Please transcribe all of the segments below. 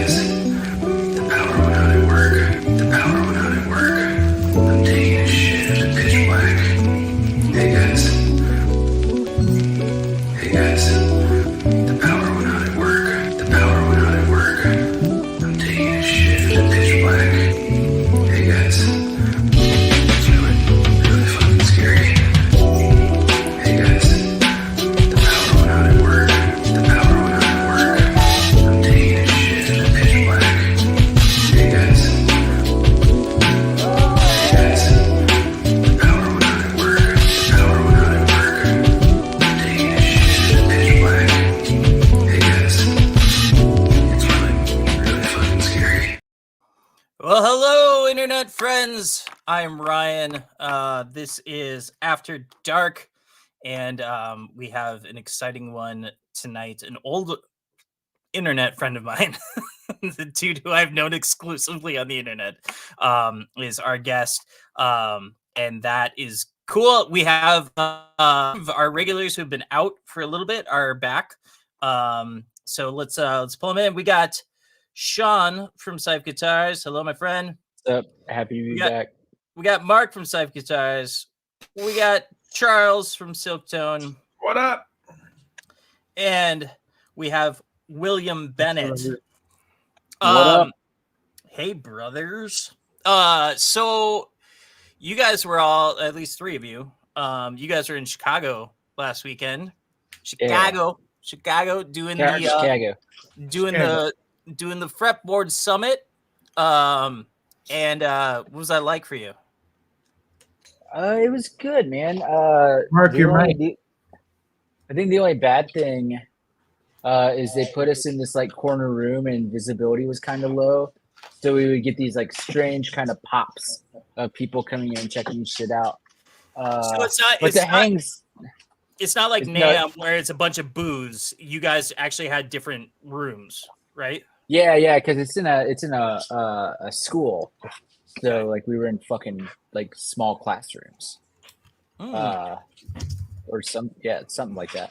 guys, the power went out at work. The power went out at work. I'm taking a shit at pitch black. Hey guys. Hey guys. The power went out at work. The power went out at work. I'm taking a shit at pitch black. Hey guys. It's really fucking scary. Hey guys. The power went out at work. The power went out at work. I'm taking a shit at pitch black. Hey guys. Hey guys. The power went out at work. The power went out at work. I'm taking a shit at pitch black. Hey guys. It's really fucking scary. Well, hello, internet friends. I'm Ryan. This is After Dark, and we have an exciting one tonight. An old internet friend of mine, the dude who I've known exclusively on the internet, is our guest, and that is cool. We have our regulars who've been out for a little bit are back. So let's pull them in. We got Sean from Sife Guitars. Hello, my friend. What's up? Happy to be back. We got Mark from Sife Guitars. We got Charles from Silktone. What up? And we have William Bennett. What up? Hey, brothers. So you guys were all, at least three of you, you guys were in Chicago last weekend. Chicago, doing Chicago. doing the Fretboard Summit. And what was that like for you? It was good, man. Mark, you're right. I think the only bad thing is they put us in this like corner room and visibility was kind of low, so we would get these like strange kind of pops of people coming in and checking shit out. So it's not like NAMM where it's a bunch of booths. You guys actually had different rooms, right? Yeah, because it's in a school, so like we were in fucking like small classrooms, or something like that.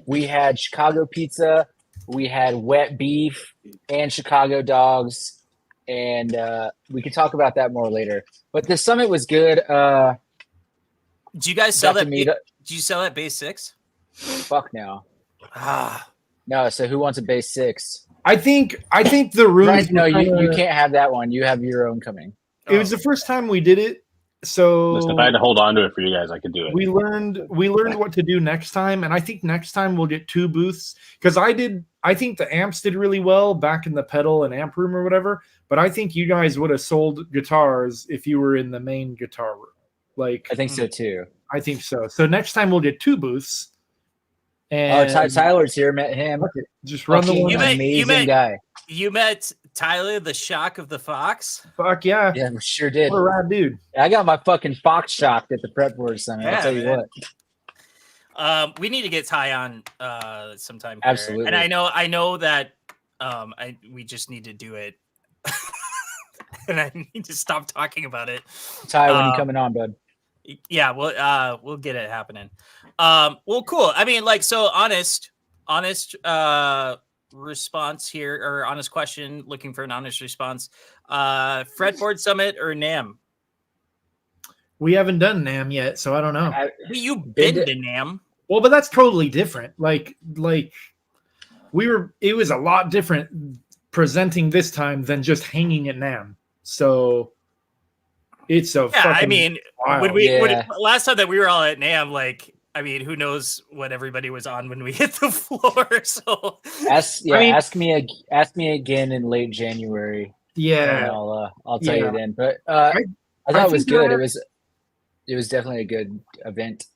We had Chicago pizza, we had wet beef and Chicago dogs, and we could talk about that more later. But the summit was good. Do you guys sell that? Did you sell that base 6? Fuck no. Ah. No, so who wants a base 6? I think the room. Right, no, you can't have that one. You have your own coming. It was the first time we did it, so listen, if I had to hold on to it for you guys, I could do it. We learned what to do next time, and I think next time we'll get 2 booths because I think the amps did really well back in the pedal and amp room or whatever. But I think you guys would have sold guitars if you were in the main guitar room. Like I think so too. I think so. So next time we'll get 2 booths. And Tyler's here. Met him. Just run the one. Amazing guy. You met Tyler, the shock of the Fox. Fuck yeah. Yeah, we sure did. What a rad dude. I got my fucking Fox shocked at the Fretboard Summit. Yeah, I'll tell you man. what. We need to get Ty on sometime. Absolutely. And I know that we just need to do it. And I need to stop talking about it. Ty, when you coming on, bud? Yeah, we'll get it happening. Well, cool. I mean, like, so honest response here, or honest question, looking for an honest response. Fretboard Summit or NAMM? We haven't done NAMM yet, so I don't know. You've been to NAMM. Well, but that's totally different. Like it was a lot different presenting this time than just hanging at NAMM. So it's so fucking wild. Last time that we were all at NAMM, like, I mean, who knows what everybody was on when we hit the floor? So ask me again in late January. Yeah, I'll tell you then. But I thought it was good. It was definitely a good event.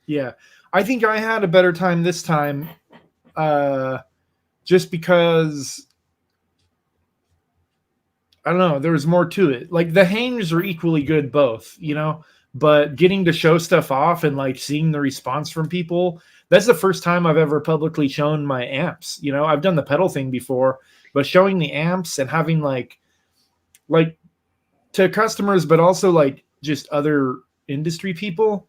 Yeah, I think I had a better time this time, just because I don't know. There was more to it. Like the hangs are equally good, both, you know. But getting to show stuff off and like seeing the response from people, that's the first time I've ever publicly shown my amps. You know, I've done the pedal thing before, but showing the amps and having like to customers, but also like just other industry people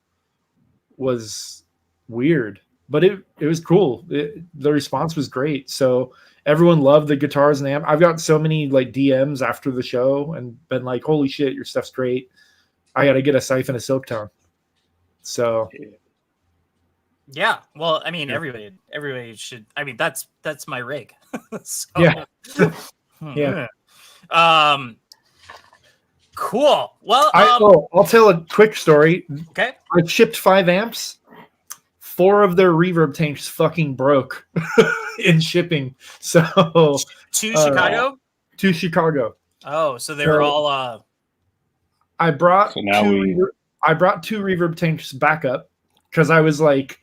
was weird. but it was cool. The response was great. So everyone loved the guitars and the amp. I've got so many like DMs after the show and been like, holy shit, your stuff's great. I got to get a Siphon of Silk Tone. So Yeah. Well, I mean, Yeah. everybody should. I mean, that's my rig. So, Yeah. hmm. Yeah. Cool. Well, I'll tell a quick story. okay. I shipped 5 amps. 4 of their reverb tanks fucking broke in shipping. So To Chicago. to Chicago. Oh, so they were all. I brought So now I brought 2 reverb tanks back up because I was like,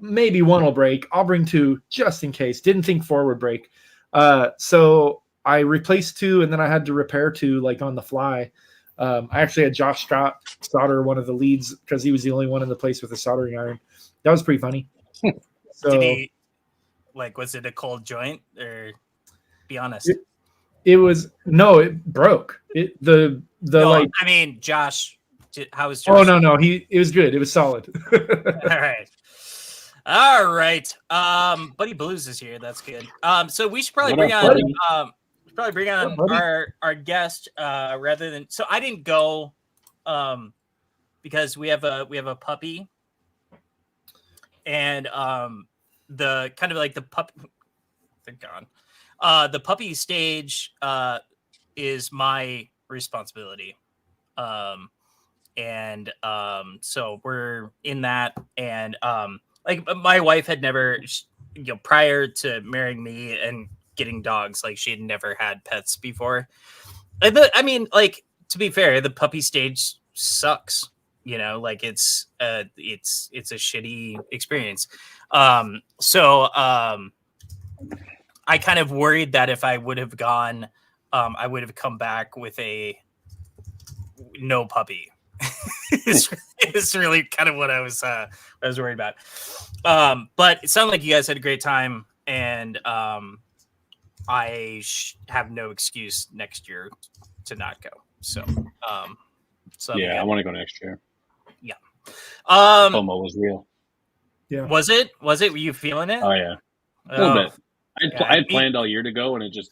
maybe one will break. I'll bring 2 just in case. Didn't think 4 would break. So I replaced 2 and then I had to repair 2 like on the fly. I actually had Josh Stott solder one of the leads because he was the only one in the place with a soldering iron. That was pretty funny. So Did he? Like, was it a cold joint or? Be honest. it was it broke. The No, like. I mean, Josh. How was Josh? Oh no, it was good. It was solid. All right. Buddy Blues is here. That's good. So we should probably What bring up, on buddy? What, buddy? our guest rather than. So I didn't go because we have a puppy, and the kind of like the puppy. They're gone. The puppy stage is my responsibility. So we're in that, and like my wife had never, prior to marrying me and getting dogs, like she had never had pets before. And I mean, like, to be fair, the puppy stage sucks. Like it's a shitty experience. I kind of worried that if I would have gone, I would have come back with a no puppy. It's really kind of what I was worried about. But it sounded like you guys had a great time, and I have no excuse next year to not go. So Yeah, I want to go next year. Yeah. FOMO was real. Yeah. Was it? Were you feeling it? Oh yeah, a little bit. I had me- planned all year to go, and it just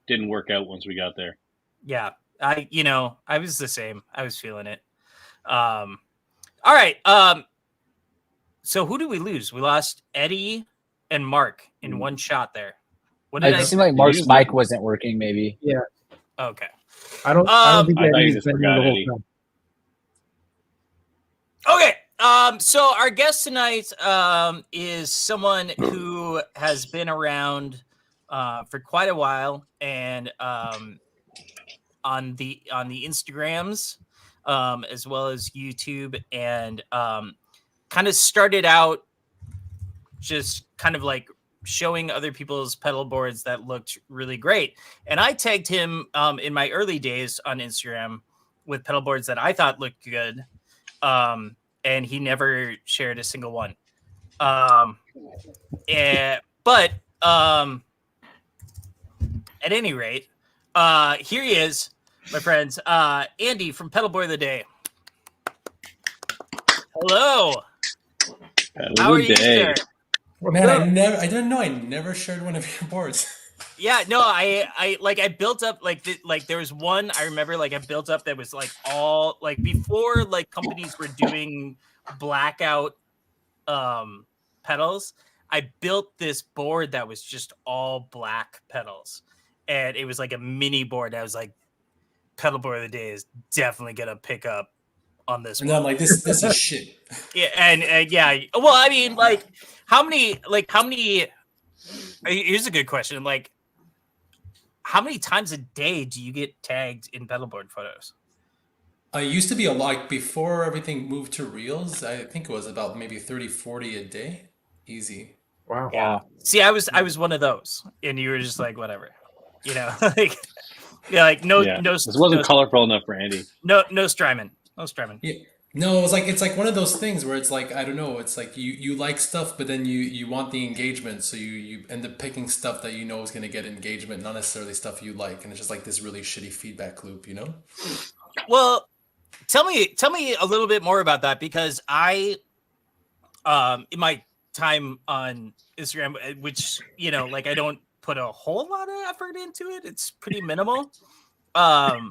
didn't work out once we got there. Yeah, I was the same. I was feeling it. All right. So who did we lose? We lost Eddie and Mark in one shot there. What did It I seemed like Mark's mic wasn't working. Maybe. Okay. I don't think I thought you Eddie's just been here forgot the whole Eddie. time. Okay. So our guest tonight is someone who has been around for quite a while, and on the Instagrams as well as YouTube, and kind of started out just kind of like showing other people's pedal boards that looked really great. And I tagged him in my early days on Instagram with pedal boards that I thought looked good. And he never shared a single one. But at any rate, here he is, my friends. Andy from Pedalboard of the Day. Hello. How are you, sir? Man, I didn't know. I never shared one of your boards. Yeah, no, I built up like there was one I remember, like I built up that was like all like before like companies were doing blackout pedals. I built this board that was just all black pedals, and it was like a mini board. I was like, Pedalboard of the Day is definitely gonna pick up on this And one. I'm like, this is shit. Yeah, and yeah. Well, I mean, like, how many? Here's a good question. Like, how many times a day do you get tagged in pedalboard photos? I used to be a lot before everything moved to Reels. I think it was about maybe 30, 40 a day. Easy. Wow. Yeah. See, I was one of those, and you were just like, whatever, like, yeah, like no, This wasn't colorful enough for Andy. no Strymon. No Strymon. Yeah. No, it's like one of those things where it's like, I don't know, it's like you like stuff, but then you want the engagement, so you end up picking stuff that you know is going to get engagement, not necessarily stuff you like, and it's just like this really shitty feedback loop, you know? Well, tell me a little bit more about that, because I in my time on Instagram, which, you know, like I don't put a whole lot of effort into it. It's pretty minimal. Like,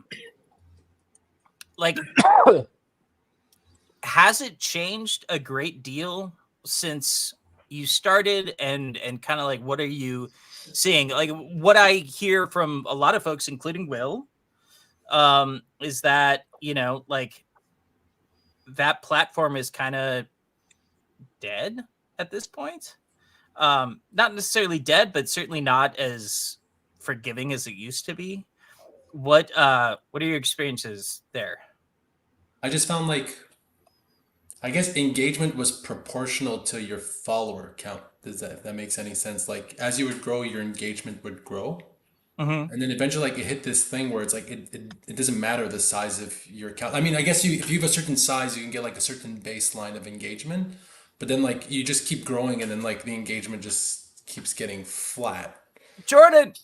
has it changed a great deal since you started, and kind of like, what are you seeing? Like, what I hear from a lot of folks, including Will, is that, you know, like that platform is kind of dead at this point. Not necessarily dead, but certainly not as forgiving as it used to be. What are your experiences there? I just found like, I guess engagement was proportional to your follower count. Does that, if that makes any sense? Like as you would grow, your engagement would grow. Mm-hmm. And then eventually like it hit this thing where it's like it doesn't matter the size of your account. I mean, I guess if you have a certain size, you can get like a certain baseline of engagement. But then like you just keep growing and then like the engagement just keeps getting flat. Jordan,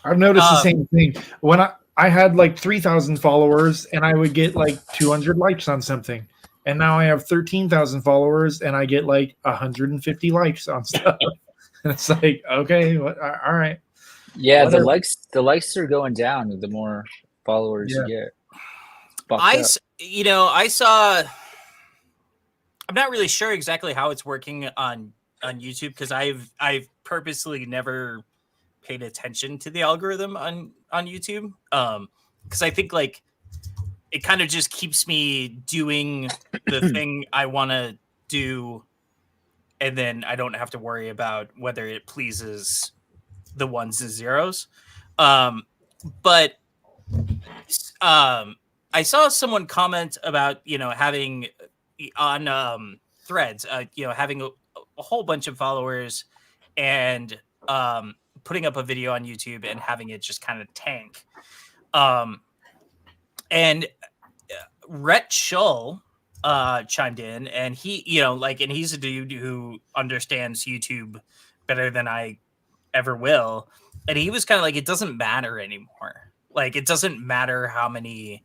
I've noticed the same thing. When I had like 3,000 followers and I would get like 200 likes on something. And now I have 13,000 followers and I get like 150 likes on stuff. And it's like, okay, all right. Yeah, Whatever. the likes are going down the more followers you get. I saw. I'm not really sure exactly how it's working on YouTube, because I've purposely never paid attention to the algorithm on YouTube, because I think like it kind of just keeps me doing the thing I want to do, and then I don't have to worry about whether it pleases the ones and zeros. But I saw someone comment about, you know, having on Threads, you know, having a whole bunch of followers and putting up a video on YouTube and having it just kind of tank. And Rhett Shull chimed in, and he, you know, like, and he's a dude who understands YouTube better than I ever will. And he was kind of like, it doesn't matter anymore. Like, it doesn't matter how many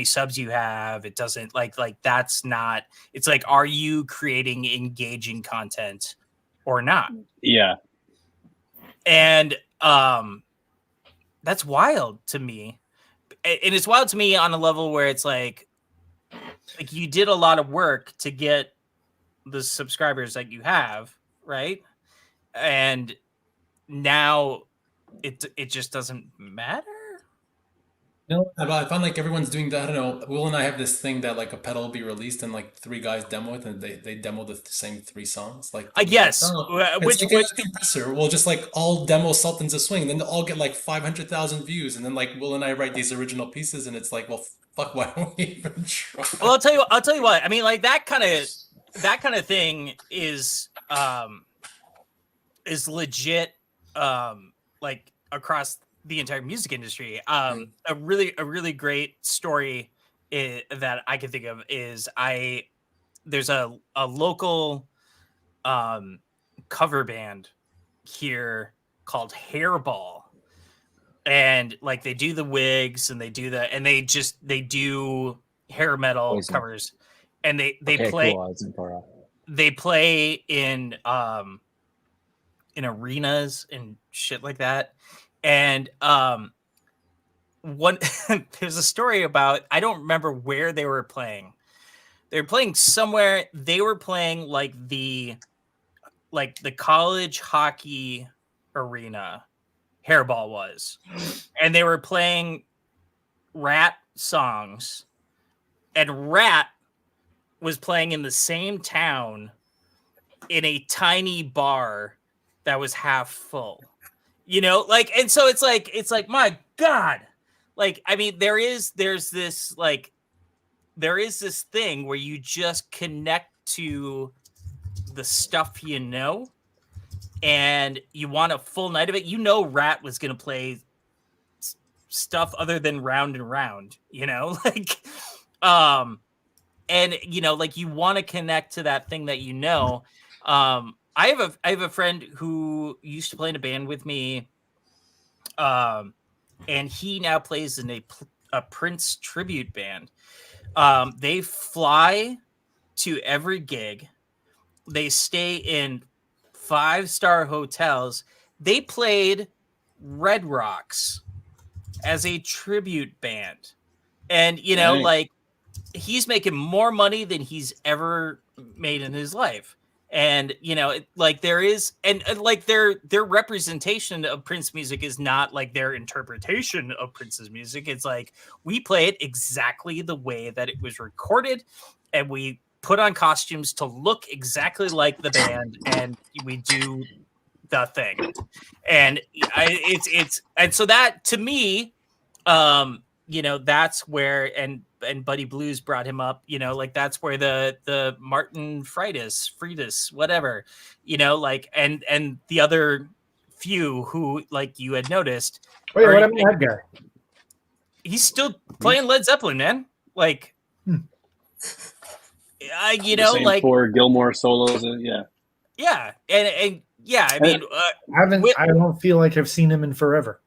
subs you have. It doesn't like that's not, it's like, are you creating engaging content or not? Yeah. And that's wild to me. And it's wild to me on a level where it's like you did a lot of work to get the subscribers that you have, right? And now it just doesn't matter. No, I find like everyone's doing that. I don't know. Will and I have this thing that like a pedal will be released and like three guys demo it, and they demo the same three songs. Like yes, it's like a compressor. We'll just like all demo Sultans of Swing, then they'll all get like 500,000 views, and then like Will and I write these original pieces, and it's like, well, fuck, why don't we even try? Well, I'll tell you what. I mean, like that kind of thing is legit, like across the entire music industry. A really great story that I can think of is there's a local cover band here called Hairball, and like they do the wigs and they do hair metal covers, and they play in arenas and shit like that. And one there's a story about, I don't remember where they were playing. They were playing somewhere. They were playing like the college hockey arena, Hairball was, and they were playing Rat songs, and Rat was playing in the same town in a tiny bar that was half full. You know, like, and so it's like, my God, like, I mean, there's this thing where you just connect to the stuff, you know, and you want a full night of it. You know, Rat was going to play stuff other than Round and Round, you know, like, and you know, like, you want to connect to that thing that, you know. I have a friend who used to play in a band with me, and he now plays in a Prince tribute band. They fly to every gig. They stay in 5-star hotels. They played Red Rocks as a tribute band. And, you know, Nice. like, he's making more money than he's ever made in his life. And, you know, like, there is, and like, their representation of Prince music is not like their interpretation of Prince's music. It's like, we play it exactly the way that it was recorded, and we put on costumes to look exactly like the band, and we do the thing. And and so that, to me, you know, that's where, and Buddy Blues brought him up, you know, like, that's where the Martin Freitas, whatever, you know, like, and the other few who, like, you had noticed. Wait, what happened to that guy? He's still playing Led Zeppelin, man. Like, you The know, same like, 4 Gilmore solos. Yeah. yeah, and yeah, I mean, I don't feel like I've seen him in forever.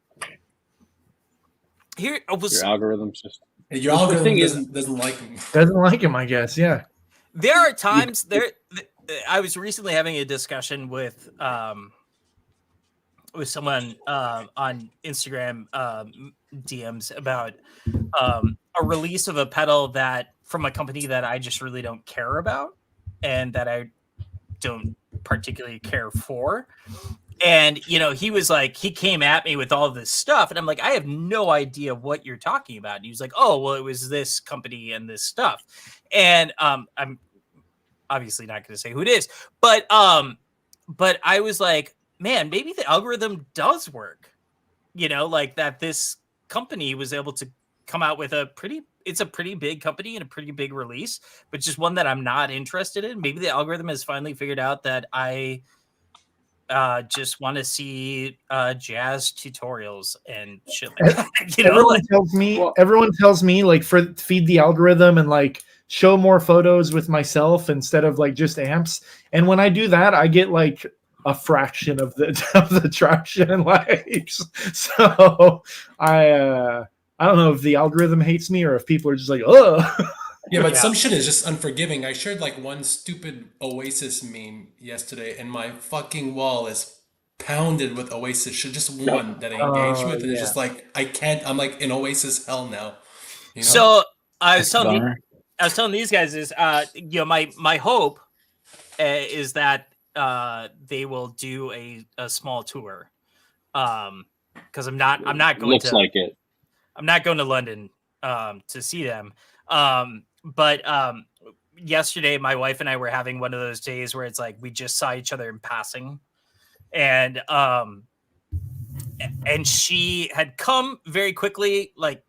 here was Your algorithm's just. Your The algorithm thing is- doesn't like him. Doesn't like him, I guess. Yeah. there are times there. I was recently having a discussion with someone on Instagram DMs about a release of a pedal that from a company that I just really don't care about, and that I don't particularly care for. And, you know, he was like, he came at me with all this stuff, and I'm like, I have no idea what you're talking about. And he was like, oh, well, it was this company and this stuff. And I'm obviously not going to say who it is, but I was like, man, maybe the algorithm does work, you know, like, that this company was able to come out with it's a pretty big company and a pretty big release, but just one that I'm not interested in. Maybe the algorithm has finally figured out that I just want to see jazz tutorials and shit like that. You know, everyone tells me like, feed the algorithm and like show more photos with myself instead of like just amps. And when I do that, I get like a fraction of the traction and likes. So I don't know if the algorithm hates me or if people are just like, oh. Yeah, but some shit is just unforgiving. I shared like one stupid Oasis meme yesterday, and my fucking wall is pounded with Oasis shit. Just one that I engaged with, and it's just like, I can't. I'm like in Oasis hell now. You know? So I was telling these guys is, you know, my hope is that they will do a small tour, because I'm not going Looks to like it. I'm not going to London to see them. But yesterday, my wife and I were having one of those days where it's like we just saw each other in passing, and she had come very quickly, like,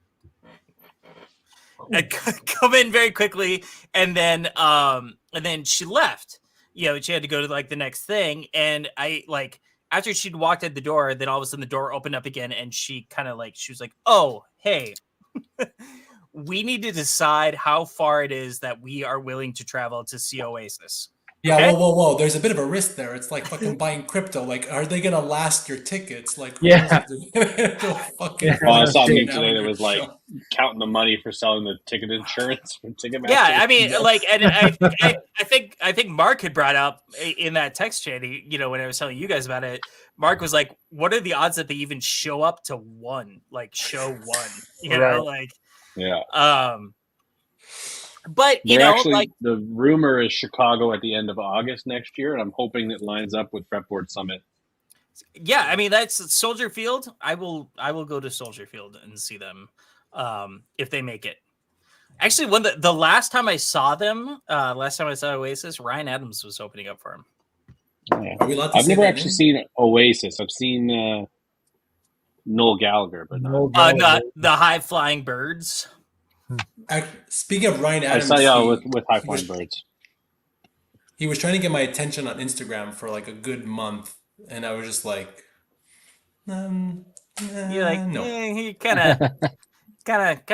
come in very quickly, and then she left. You know, she had to go to like the next thing, and I like, after she'd walked at the door, then all of a sudden the door opened up again, and she kind of like, she was like, oh, hey. We need to decide how far it is that we are willing to travel to see Oasis. Yeah, Okay? whoa. There's a bit of a risk there. It's like fucking buying crypto. Like, are they gonna last your tickets? Like, Yeah. fucking. Well, I saw a meme Now today that your was like show. counting the money for selling the ticket insurance from Ticketmaster. Yeah, I mean, like, and I think Mark had brought up in that text chat, you know, when I was telling you guys about it, Mark was like, what are the odds that they even show up to one, like show one, you know, Right. like, Yeah. But you They're know, actually, like, the rumor is Chicago at the end of August next year, and I'm hoping it lines up with Fretboard Summit. yeah, I mean, that's Soldier Field. I will go to Soldier Field and see them if they make it. Actually, when the last time I saw them, last time I saw Oasis, Ryan Adams was opening up for him. Yeah. Are we allowed to I've say never that actually name? seen Oasis. I've seen Noel Gallagher, but not. Not the High Flying Birds. Speaking of Ryan I Adams, saw with High he was- Flying Birds. he was trying to get my attention on Instagram for like a good month, and I was just like, You're like, no. he kind of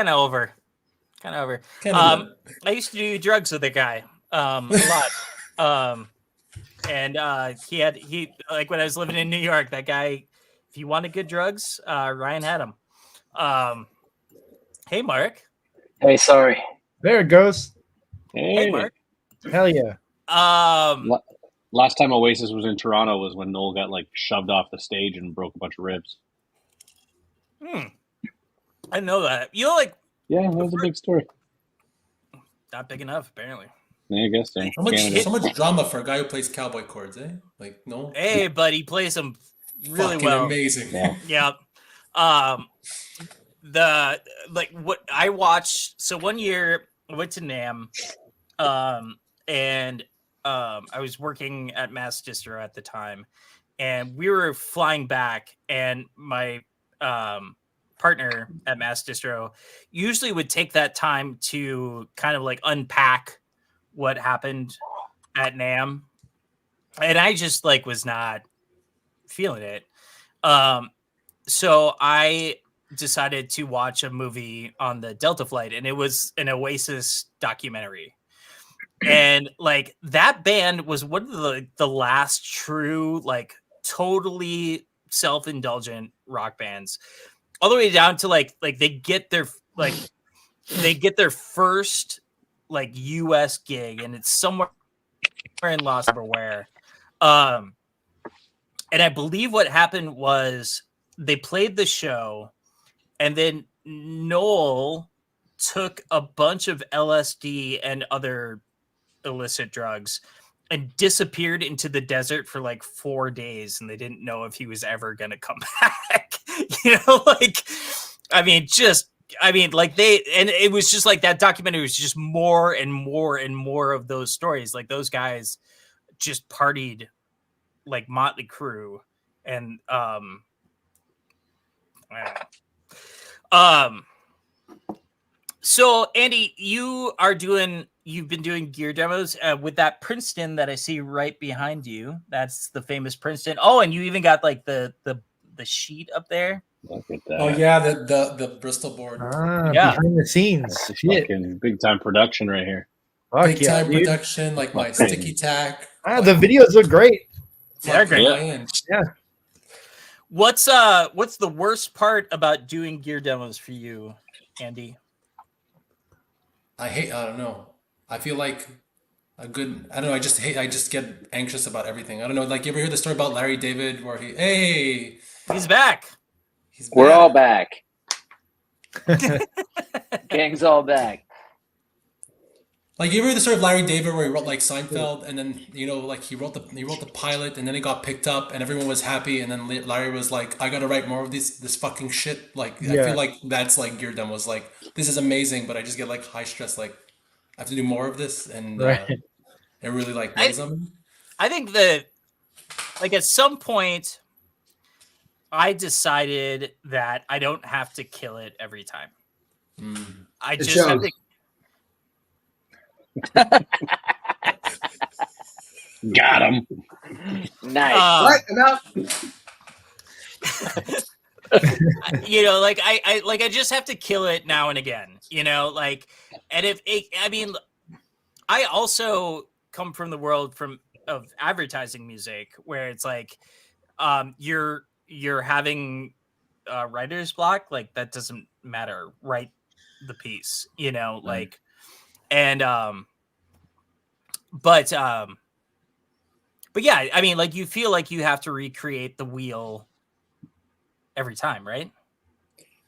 over. Kinda I used to do drugs with a guy a lot. And he like, when I was living in New York, that guy, if you wanted good drugs, Ryan had him. Hey, Mark. Hey, sorry. There it goes. Hey, Hey, Mark. Hell yeah. Last time Oasis was in Toronto was when Noel got like shoved off the stage and broke a bunch of ribs. I didn't know that. You know, like Yeah, that was a big story. not big enough apparently. Yeah, I guess so. So much drama for a guy who plays cowboy chords, eh? Like, no. Hey, but he plays them really Fucking well. amazing. Yeah. Yeah. The like what I watched. So one year I went to NAMM, and I was working at Mass Distro at the time, and we were flying back, and my partner at Mass Distro usually would take that time to kind of like unpack what happened at NAMM, and I just like was not feeling it. So I decided to watch a movie on the Delta flight, and it was an Oasis documentary. And like that band was one of the last true, like totally self-indulgent rock bands, all the way down to like they get their first like US gig, and it's somewhere in Lost Everywhere. And I believe what happened was they played the show, and then Noel took a bunch of LSD and other illicit drugs and disappeared into the desert for like 4 days, and they didn't know if he was ever going to come back. You know, like, like it was just like that documentary was just more and more and more of those stories. Like those guys just partied like Motley Crue, and so Andy, you've been doing gear demos with that Princeton that I see right behind you. That's the famous Princeton. Oh, and you even got like the sheet up there. Look at that. Oh yeah, the Bristol board. Yeah. Behind the scenes. Shit. Fucking big time production right here. Fuck Big yeah, time dude. production, like my sticky tack. The videos look great. They're great. Yeah. What's the worst part about doing gear demos for you, Andy? I don't know. I feel like I don't know. I just get anxious about everything. I don't know. Like, you ever hear the story about Larry David where He's back. We're all back. Gang's all back. Like, you ever hear the story of Larry David where he wrote like Seinfeld, and then like he wrote the pilot, and then it got picked up, and everyone was happy, and then Larry was like, I gotta write more of this fucking shit. Like, I feel like that's like gear demos. Like, this is amazing, but I just get like high stress. Like, I have to do more of this, and it really like weighs on me. I think that like at some point I decided that I don't have to kill it every time. I just have to. Got him. Nice. Right, enough. Like I just have to kill it now and again, like, and I also come from the world of advertising music where it's like, you're having writer's block, like that doesn't matter. Write the piece, like, and, but yeah, I mean, like you feel like you have to recreate the wheel every time, right?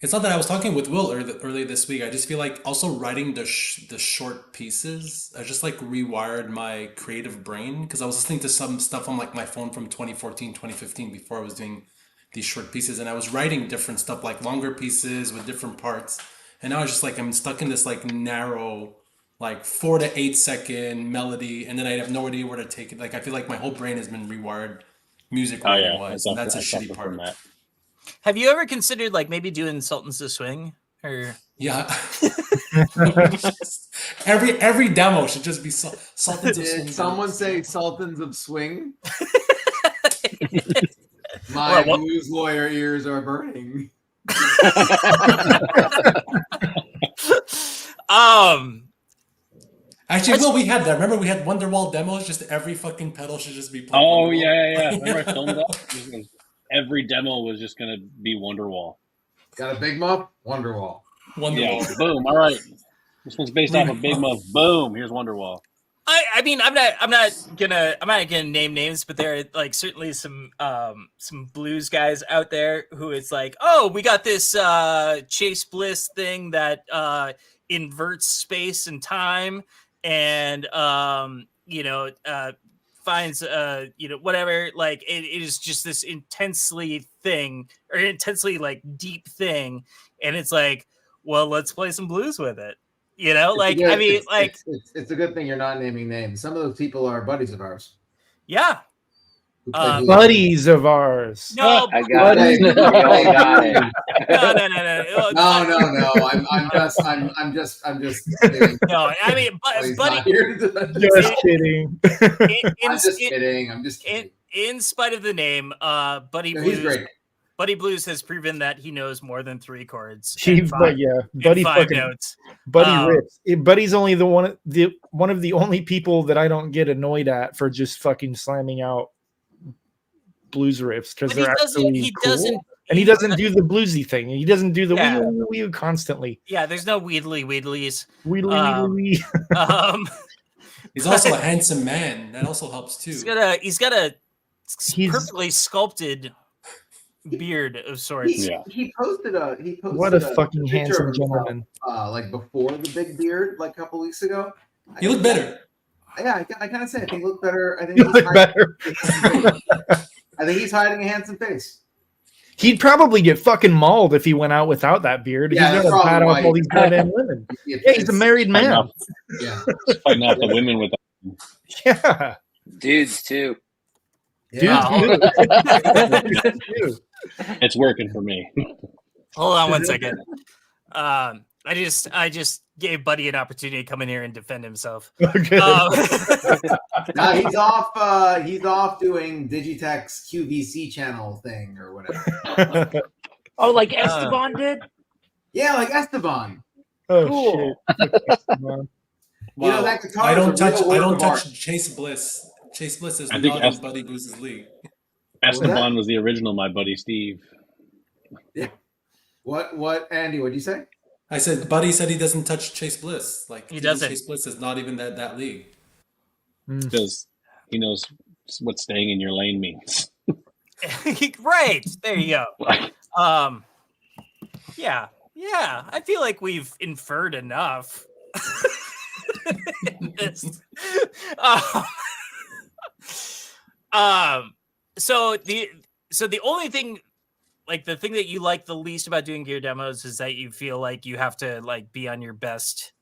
It's not that I was talking with Will earlier this week. I just feel like also writing the short pieces, I just like rewired my creative brain, because I was listening to some stuff on like my phone from 2014, 2015 before I was doing these short pieces, and I was writing different stuff, like longer pieces with different parts. And now it's just like I'm stuck in this like narrow, like 4 to 8 second melody, and then I have no idea where to take it. Like, I feel like my whole brain has been rewired music writing wise, and that's a shitty part. Have you ever considered like maybe doing Sultans of Swing? Or yeah, every demo should just be Sultans of Swing. Did someone say Sultans of Swing? My blues lawyer ears are burning. Actually, Will, we had that. Remember, we had Wonderwall demos. Just every fucking pedal should just be playing. Oh yeah. Remember I filmed that? Every demo was just gonna be Wonderwall. Got a Big Muff? Wonderwall. Wonderwall. Yeah, boom. All right. This one's based off of Big Muff. Boom. Here's Wonderwall. I mean, I'm not gonna name names, but there are like certainly some blues guys out there who it's like, oh, we got this Chase Bliss thing that inverts space and time, and finds whatever. Like it is just this intensely like deep thing, and it's like, well, let's play some blues with it. Like Yeah, I mean, like it's a good thing you're not naming names. Some of those people are buddies of ours. Yeah. who play blues. Buddies of ours. No, I got it. We all got it. no. I'm just kidding. No, I mean, He's Buddy. not here. Just kidding. I'm just kidding. I'm just kidding. In spite of the name, Buddy No, he's Blues. great. Buddy Blues has proven that he knows more than 3 chords. Buddy and 5 fucking notes. Buddy rips. Buddy's only one of the only people that I don't get annoyed at for just fucking slamming out blues riffs because they're actually cool. And he doesn't do the bluesy thing. He doesn't do the wee constantly. Yeah, there's no Weedlies. Wheedly. He's also a handsome man. That also helps too. He's got a perfectly sculpted beard of sorts. He posted What a fucking picture handsome of himself, gentleman. like before the big beard, like a couple weeks ago. You look better. Yeah, I kind of say I think he looked better. I think You he's look better. I think he's hiding a handsome face. He'd probably get fucking mauled if he went out without that beard. Yeah, He's that's got to pat probably off why all these goddamn women. Yeah, He's a married man. Yeah, Fighting out the women with them. Yeah. Dudes too. Dude, It's working for me. Hold on 1 second. I just gave Buddy an opportunity to come in here and defend himself. Okay. no, he's off doing Digitech's QVC channel thing or whatever. Oh, like Esteban did? Yeah, like Esteban. Oh Cool. shit. Wow. You know, that guitar I don't is a real touch. I work don't of touch art. Chase Bliss. Chase Bliss is I think not in Buddy Blues' league. Esteban was the original, my buddy Steve. Yeah. What Andy, what'd you say? I said Buddy said he doesn't touch Chase Bliss. Like He doesn't. Chase Bliss is not even that league. Because he knows what staying in your lane means. Right. There you go. Yeah. I feel like we've inferred enough. So the only thing, like the thing that you like the least about doing gear demos is that you feel like you have to like be on your best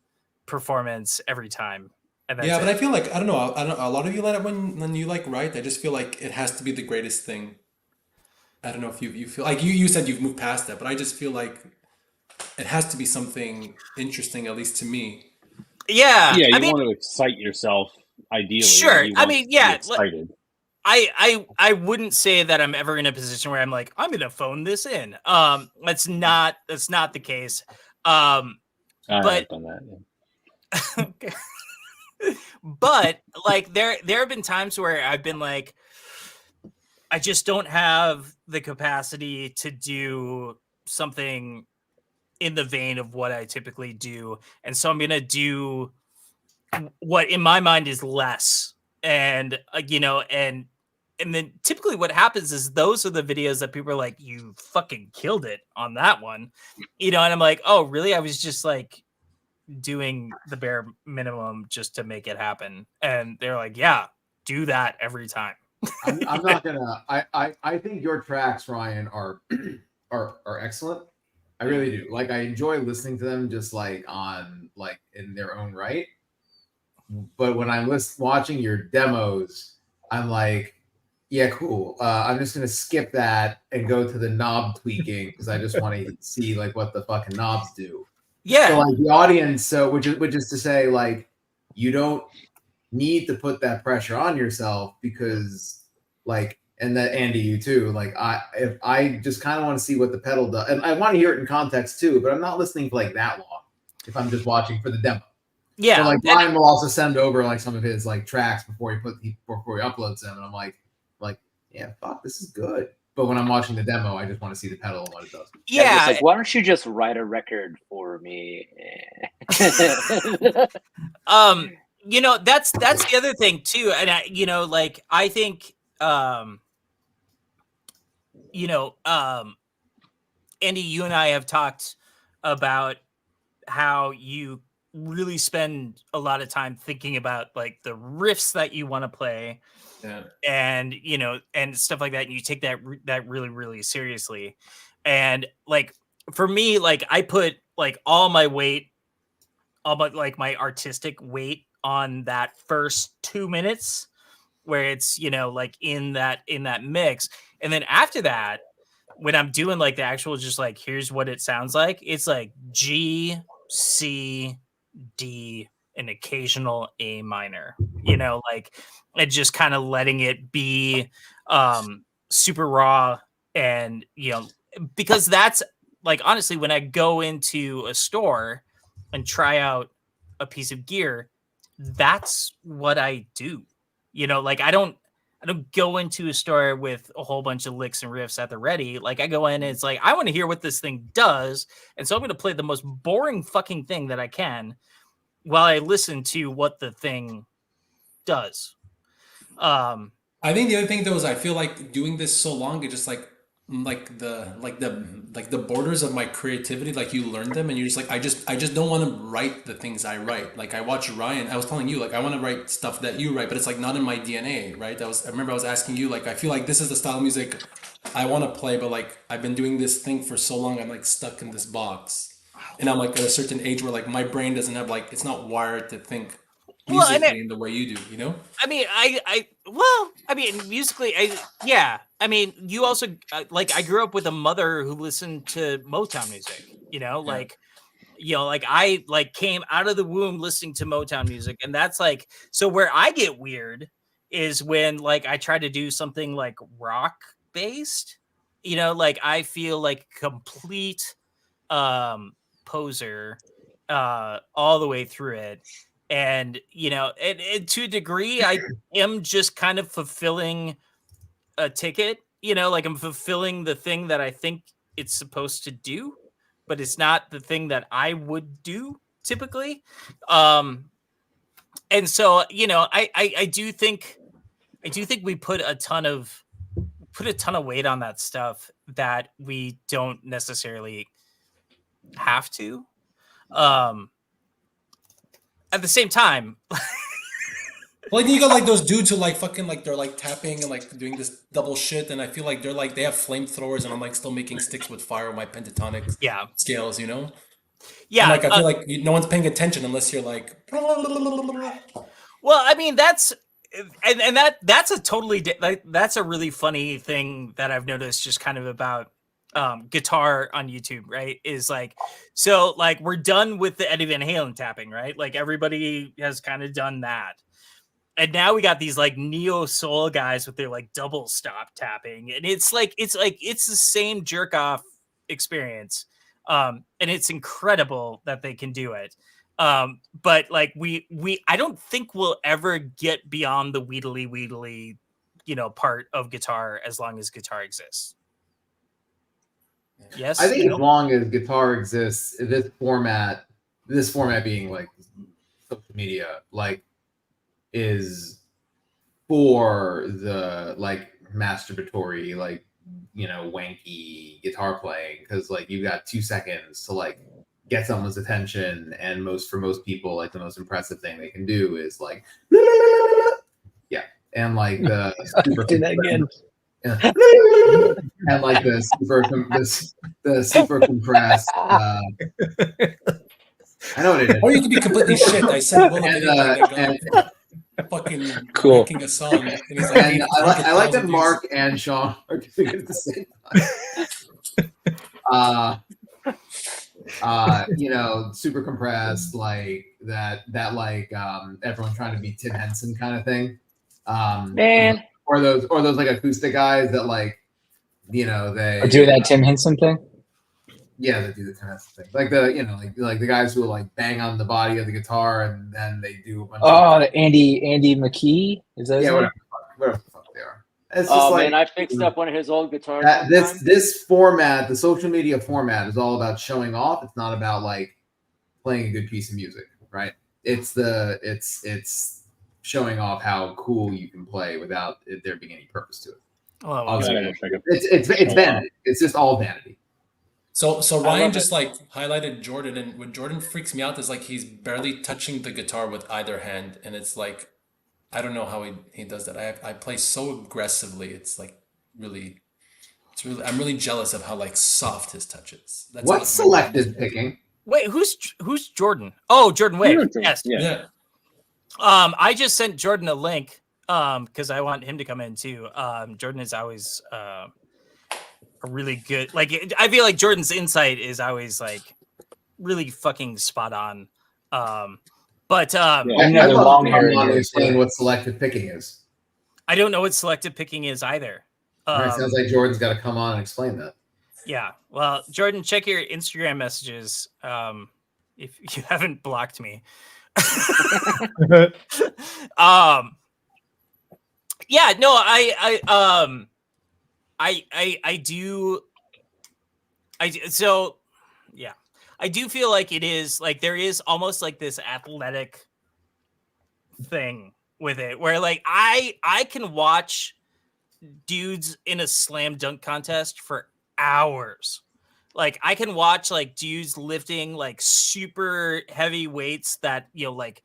performance every time. And that's But I feel like I don't know. A lot of you let it when you like write. I just feel like it has to be the greatest thing. I don't know if you feel like you said you've moved past that, but I just feel like it has to be something interesting, at least to me. Yeah. Yeah, you I mean, want to excite yourself, ideally. Sure. You I want mean, to be yeah. excited. I wouldn't say that I'm ever in a position where I'm like, I'm gonna phone this in. That's not the case. I've But done that. Yeah. okay. But like there have been times where I've been like, I just don't have the capacity to do something in the vein of what I typically do, and so I'm gonna do what in my mind is less. And and then typically what happens is those are the videos that people are like, you fucking killed it on that one, and I'm like, oh really? I was just like doing the bare minimum just to make it happen. And they're like, yeah, do that every time. I'm not gonna. I think your tracks, Ryan, are excellent. I really do. Like, I enjoy listening to them, just like on like in their own right. But when I'm watching your demos, I'm like, yeah, cool. I'm just gonna skip that and go to the knob tweaking because I just want to see like what the fucking knobs do. Yeah. So like the audience, which is to say, like, you don't need to put that pressure on yourself because like, and that Andy, you too, like I just kind of want to see what the pedal does, and I want to hear it in context too, but I'm not listening for like that long if I'm just watching for the demo. Yeah. So like Ryan will also send over like some of his like tracks before he uploads them, and I'm like, yeah, fuck, this is good. But when I'm watching the demo, I just want to see the pedal and what it does. Yeah. It's like, why don't you just write a record for me? you know, that's the other thing too, and I think you know, Andy, you and I have talked about how you really spend a lot of time thinking about like the riffs that you want to play, Yeah. and and stuff like that, and you take that really really seriously. And like for me, like I put like all my weight, all but like my artistic weight on that first 2 minutes where it's like in that mix, and then after that, when I'm doing like the actual just like here's what it sounds like, it's like G, C, D, an occasional A minor, like, and just kind of letting it be super raw. And because that's like, honestly, when I go into a store and try out a piece of gear, that's what I do. Like I don't go into a store with a whole bunch of licks and riffs at the ready. Like I go in and it's like, I want to hear what this thing does. And so I'm going to play the most boring fucking thing that I can while I listen to what the thing does. I think the other thing though is I feel like doing this so long, it just like the borders of my creativity, like you learn them and you're just like, I just don't want to write the things I write. Like I watch Ryan, I was telling you, like I want to write stuff that you write, but it's like not in my DNA, right? I remember I was asking you, like I feel like this is the style of music I want to play, but like I've been doing this thing for so long, I'm like stuck in this box. And I'm like at a certain age where like my brain doesn't have like, it's not wired to think musically in the way you do, I mean, musically, I mean, you also like I grew up with a mother who listened to Motown music, like I like came out of the womb listening to Motown music, and that's like, so where I get weird is when like I try to do something like rock based, like I feel like complete poser all the way through it. And and to a degree I am just kind of fulfilling a ticket, like I'm fulfilling the thing that I think it's supposed to do, but it's not the thing that I would do typically. And so I do think we put a ton of weight on that stuff that we don't necessarily have to. At the same time, like you got like those dudes who like fucking like they're like tapping and like doing this double shit, and I feel like they're like they have flamethrowers, and I'm like still making sticks with fire with my pentatonic scales, Yeah, and like I feel like no one's paying attention unless you're like. Well, I mean that's that's a totally that's a really funny thing that I've noticed just kind of about guitar on YouTube, right? Is like, so like we're done with the Eddie Van Halen tapping, right? Like everybody has kind of done that. And now we got these like neo soul guys with their like double stop tapping. And it's the same jerk off experience. And it's incredible that they can do it. But like I don't think we'll ever get beyond the wheedly, part of guitar as long as guitar exists. Yes, I think as long as guitar exists, this format being like social media, like is for the like masturbatory, like wanky guitar playing, because like you've got 2 seconds to like get someone's attention, and for most people, like the most impressive thing they can do is like and like the super do that again. And like the super compressed. I know what it is. Or you can be completely shit. I said fucking cool. making a song. And he's like, and I like that Mark and Sean are doing it at the same time. Super compressed, like that like everyone trying to be Tim Henson kind of thing. Man. Or those like acoustic guys that like, they do that Tim Henson thing. Yeah, they do the Tim Henson thing. Like the like the guys who will like bang on the body of the guitar and then they do a bunch of Andy McKee, is that? Yeah, whatever the fuck they are. It's Oh just man, I fixed up one of his old guitars. This format, the social media format, is all about showing off. It's not about like playing a good piece of music, right? it's showing off how cool you can play without there being any purpose to it. Oh, Obviously, it's vanity. It's just all vanity. So I Ryan love just like highlighted Jordan, and what Jordan freaks me out is like he's barely touching the guitar with either hand, and it's like I don't know how he does that. I play so aggressively. It's like really, I'm really jealous of how like soft his touch is. That's What's selective picking? Wait, who's Jordan? Oh, Jordan Wave. Yes. Yeah. I just sent Jordan a link because I want him to come in too. Jordan is always a really good. Like I feel like Jordan's insight is always like really fucking spot on. But I'd love to explain what selective picking is. I don't know what selective picking is either. It sounds like Jordan's got to come on and explain that. Yeah. Well, Jordan, check your Instagram messages if you haven't blocked me. Yeah, no, I do feel like it is like there is almost like this athletic thing with it where like I can watch dudes in a slam dunk contest for hours. Like I can watch like dudes lifting like super heavy weights that, you know, like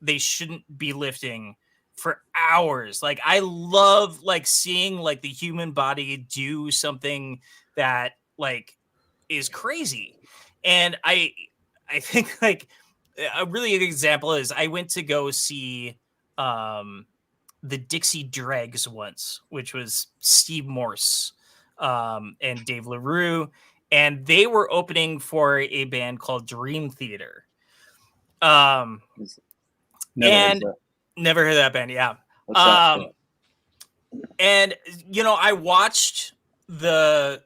they shouldn't be lifting for hours. Like I love like seeing like the human body do something that like is crazy. And I think like a really good example is I went to go see the Dixie Dregs once, which was Steve Morse and Dave LaRue, and they were opening for a band called Dream Theater. Never heard that band. Yeah. And you know, I watched the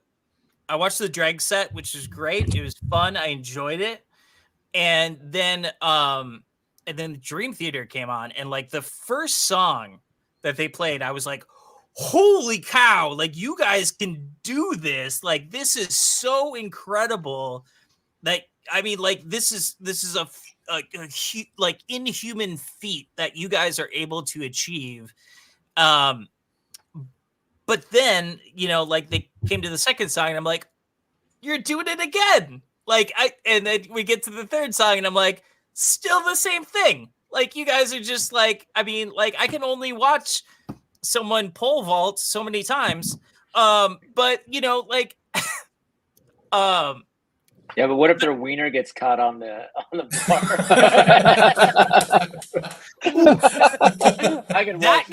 drag set, which was great. It was fun. I enjoyed it. And then Dream Theater came on, and like the first song that they played, I was like, holy cow, like you guys can do this. Like this is so incredible. Like, I mean, like this is a like inhuman feat that you guys are able to achieve. But then, you know, like they came to the second song and I'm like, you're doing it again. Like and then we get to the third song and I'm like, still the same thing. Like you guys are just like, I mean, like I can only watch someone pole vault so many times. But you know, like yeah, but what if their wiener gets caught on the bar? I can watch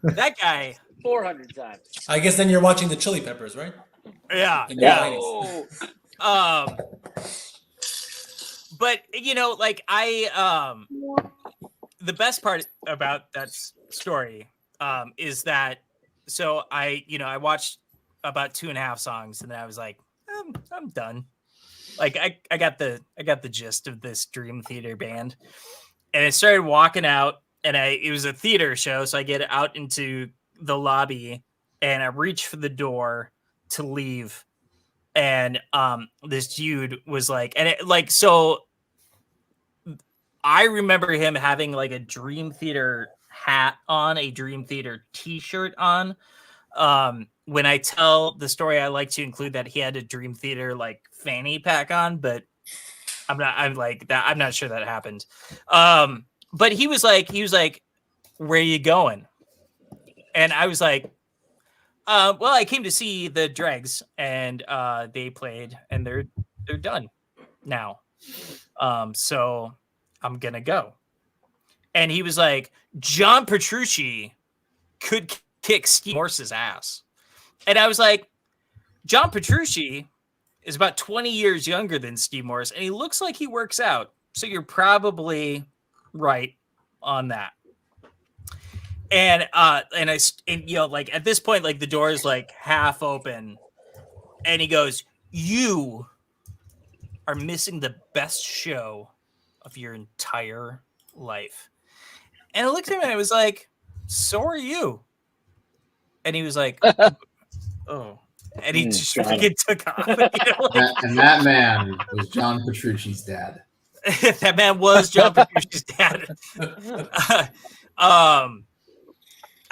that guy 400 times. I guess then you're watching the Chili Peppers, right? Yeah. But you know, like the best part about that story is that so I watched about 2.5 songs and then I was like, I'm done. Like I got the gist of this Dream Theater band, and I started walking out, and it was a theater show, so I get out into the lobby, and I reach for the door to leave, and this dude was like, and it, like so, I remember him having like a Dream Theater hat on, a Dream Theater T-shirt on. When I tell the story, I like to include that he had a Dream Theater like fanny pack on, but I'm not sure that happened. But he was like, where are you going? And I was like, well, I came to see the Dregs, and they played, and they're done now. So I'm gonna go. And he was like, John Petrucci could kick Steve Morse's ass. And I was like, John Petrucci is about 20 years younger than Steve Morse, and he looks like he works out. So you're probably right on that. And you know, like at this point, like the door is like half open, and he goes, "You are missing the best show of your entire life." And I looked at him and I was like, "So are you?" And he was like, "Oh." And he just freaking took off. You know, like, And that man was John Petrucci's dad. That man was John Petrucci's dad. All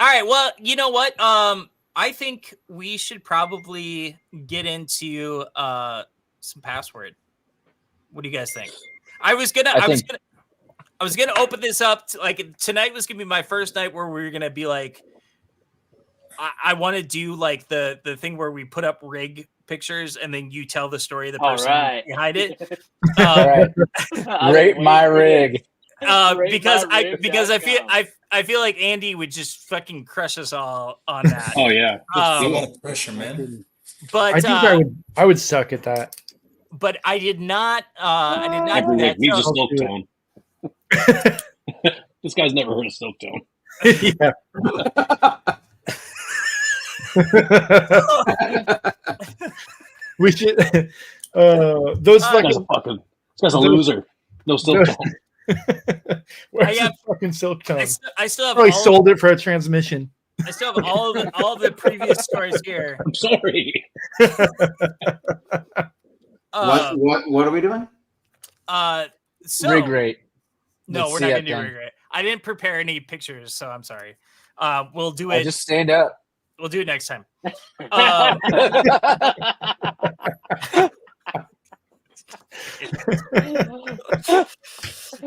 right. Well, you know what? I think we should probably get into some password. What do you guys think? I was gonna open this up to, like, tonight was gonna be my first night where we were gonna be like, I want to do like the thing where we put up rig pictures and then you tell the story of the person behind it. Rate my rig. Because I feel like Andy would just fucking crush us all on that. Oh yeah. A lot of pressure, man. But I think I would suck at that. But I did not do that. Needs a silk tone. This guy's never heard of silk tone. Yeah. We should. Those This guy's a loser. No silk tone. Where's the fucking silk tone? I still have. Probably sold it for a transmission. I still have all the previous stories here. I'm sorry. What are we doing? So, Rig rate. No, Let's we're see not it gonna do then. rig rate. I didn't prepare any pictures, so I'm sorry. We'll do I'll it. just stand up. We'll do it next time. You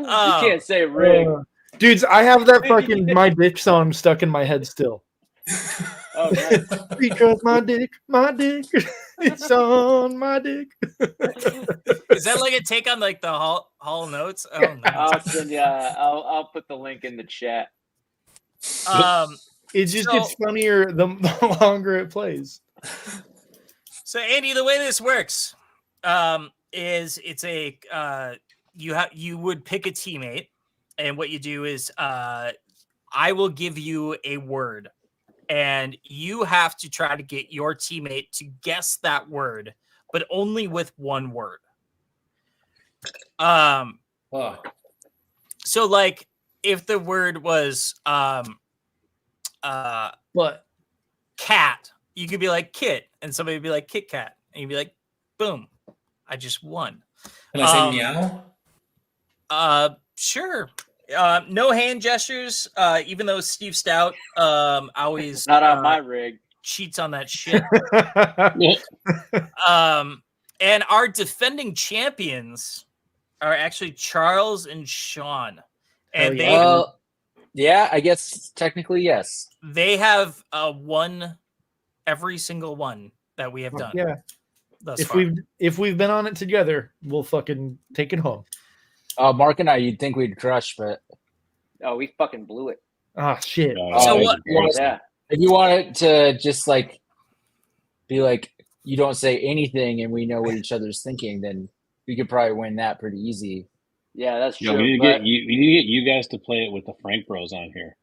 can't say rig. Dudes, I have that fucking My Dick song stuck in my head still. Oh, nice. Because my dick, it's on my dick. Is that like a take on like the Hall Notes? Oh, no. I'll put the link in the chat. It just gets funnier the longer it plays. So Andy, the way this works is it's a you would pick a teammate, and what you do is I will give you a word, and you have to try to get your teammate to guess that word, but only with one word. So like if the word was But cat, you could be like kit, and somebody would be like Kit Kat, and you'd be like, boom, I just won. Can I say meow? Sure. No hand gestures, even though Steve Stout always Not on my rig. cheats on that shit. And our defending champions are actually Charles and Sean. And yeah, I guess technically yes. they have won every single one that we have done. yeah, Thus if far. we've been on it together, we'll fucking take it home. Mark and I, you'd think we'd crush, but Oh, we fucking blew it. Ah, shit. So what? Yeah. if you want it to just like be like you don't say anything and we know what each other's thinking, then we could probably win that pretty easy. Yeah, that's true. Yo, we need to but- get you guys to play it with the Frank Bros on here.